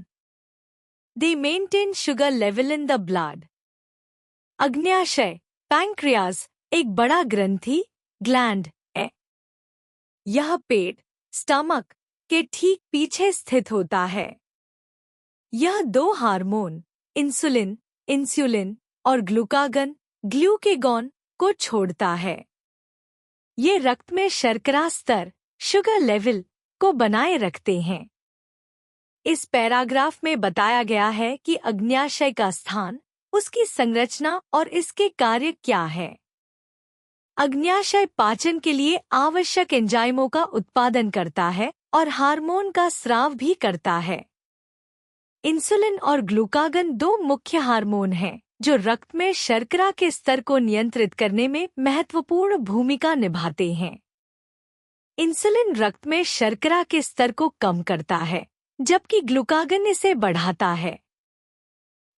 A: They maintain sugar level in the blood. अग्न्याशय, पैंक्रियाज एक बड़ा ग्रंथि, ग्लैंड है। यह पेट, स्टमक के ठीक पीछे स्थित होता है। यह दो हार्मोन, इंसुलिन और ग्लूकेगॉन को छोड़ता है। ये रक्त में शर्करा स्तर, शुगर लेवल को बनाए रखते हैं। इस पैराग्राफ में बताया गया है कि अग्न्याशय का स्थान, उसकी संरचना और इसके कार्य क्या है। अग्न्याशय पाचन के लिए आवश्यक एंजाइमों का उत्पादन करता है और हार्मोन का स्राव भी करता है। इंसुलिन और ग्लूकागन दो मुख्य हार्मोन हैं जो रक्त में शर्करा के स्तर को नियंत्रित करने में महत्वपूर्ण भूमिका निभाते हैं। इंसुलिन रक्त में शर्करा के स्तर को कम करता है, जबकि ग्लूकागन इसे बढ़ाता है।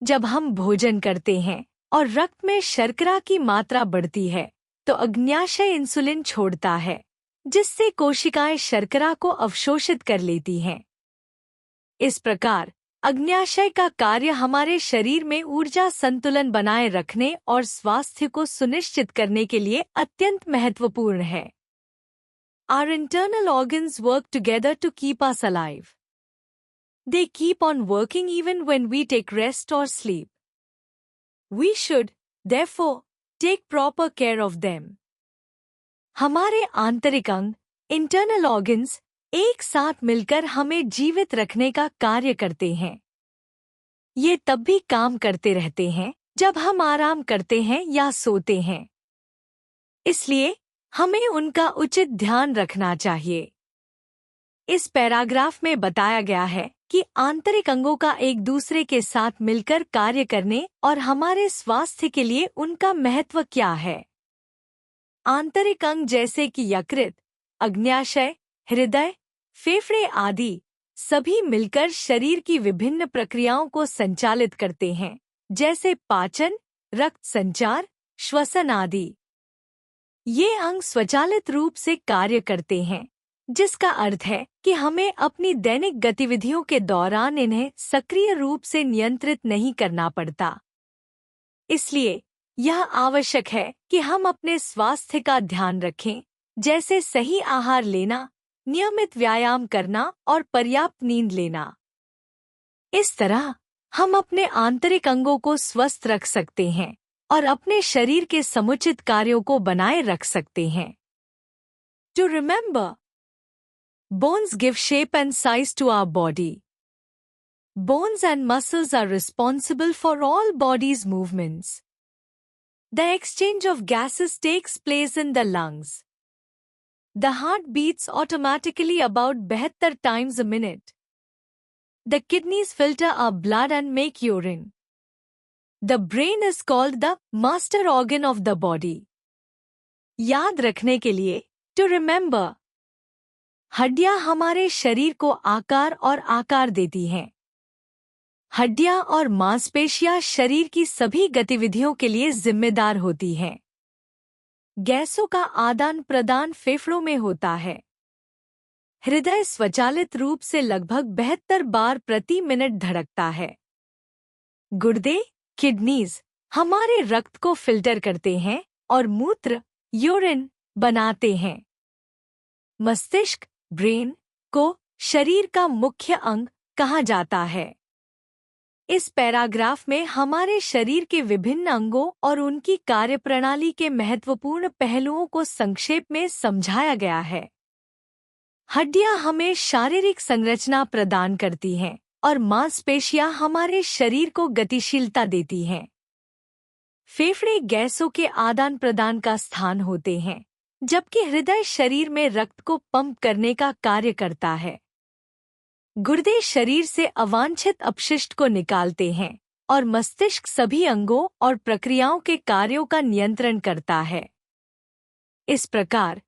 A: जब हम भोजन करते हैं और रक्त में शर्करा की मात्रा बढ़ती है, तो अग्न्याशय इंसुलिन छोड़ता है, जिससे कोशिकाएं शर्करा को अवशोषित कर लेती हैं। इस प्रकार अग्न्याशय का कार्य हमारे शरीर में ऊर्जा संतुलन बनाए रखने और स्वास्थ्य को सुनिश्चित करने के लिए अत्यंत महत्वपूर्ण है। Our internal organs work together to keep us alive. They keep on working even when we take rest or sleep. We should, therefore, take proper care of them. हमारे आंतरिक अंग, internal organs, एक साथ मिलकर हमें जीवित रखने का कार्य करते हैं। ये तब भी काम करते रहते हैं जब हम आराम करते हैं या सोते हैं। इसलिए हमें उनका उचित ध्यान रखना चाहिए। इस पैराग्राफ में बताया गया है कि आंतरिक अंगों का एक दूसरे के साथ मिलकर कार्य करने और हमारे स्वास्थ्य के लिए उनका महत्व क्या है। आंतरिक अंग जैसे कि यकृत, अग्न्याशय, हृदय, फेफड़े आदि सभी मिलकर शरीर की विभिन्न प्रक्रियाओं को संचालित करते हैं, जैसे पाचन, रक्त संचार, श्वसन आदि। ये अंग स्वचालित रूप से कार्य करते हैं, जिसका अर्थ है कि हमें अपनी दैनिक गतिविधियों के दौरान इन्हें सक्रिय रूप से नियंत्रित नहीं करना पड़ता। इसलिए यह आवश्यक है कि हम अपने स्वास्थ्य का ध्यान रखें, जैसे सही आहार लेना, नियमित व्यायाम करना और पर्याप्त नींद लेना। इस तरह हम अपने आंतरिक अंगों को स्वस्थ रख सकते हैं और अपने शरीर के समुचित कार्यों को बनाए रख सकते हैं। To remember, bones give shape and size to our body. Bones and muscles are responsible for all body's movements. The exchange of gases takes place in the lungs. The heart beats automatically about 72 times a minute. The kidneys filter our blood and make urine. The brain is called the master organ of the body. याद रखने के लिए, to remember, हड्डियां हमारे शरीर को आकार और आकार देती हैं। हड्डियां और मांसपेशियां शरीर की सभी गतिविधियों के लिए जिम्मेदार होती हैं। गैसों का आदान प्रदान फेफड़ों में होता है। हृदय स्वचालित रूप से लगभग 72 बार प्रति मिनट धड़कता है। गुर्दे, किडनीज हमारे रक्त को फिल्टर करते हैं और मूत्र, यूरिन बनाते हैं। मस्तिष्क, ब्रेन को शरीर का मुख्य अंग कहा जाता है। इस पैराग्राफ में हमारे शरीर के विभिन्न अंगों और उनकी कार्यप्रणाली के महत्वपूर्ण पहलुओं को संक्षेप में समझाया गया है। हड्डियां हमें शारीरिक संरचना प्रदान करती हैं और मांसपेशियां हमारे शरीर को गतिशीलता देती हैं। फेफड़े गैसों के आदान प्रदान का स्थान होते हैं, जबकि हृदय शरीर में रक्त को पंप करने का कार्य करता है। गुर्दे शरीर से अवांछित अपशिष्ट को निकालते हैं और मस्तिष्क सभी अंगों और प्रक्रियाओं के कार्यों का नियंत्रण करता है। इस प्रकार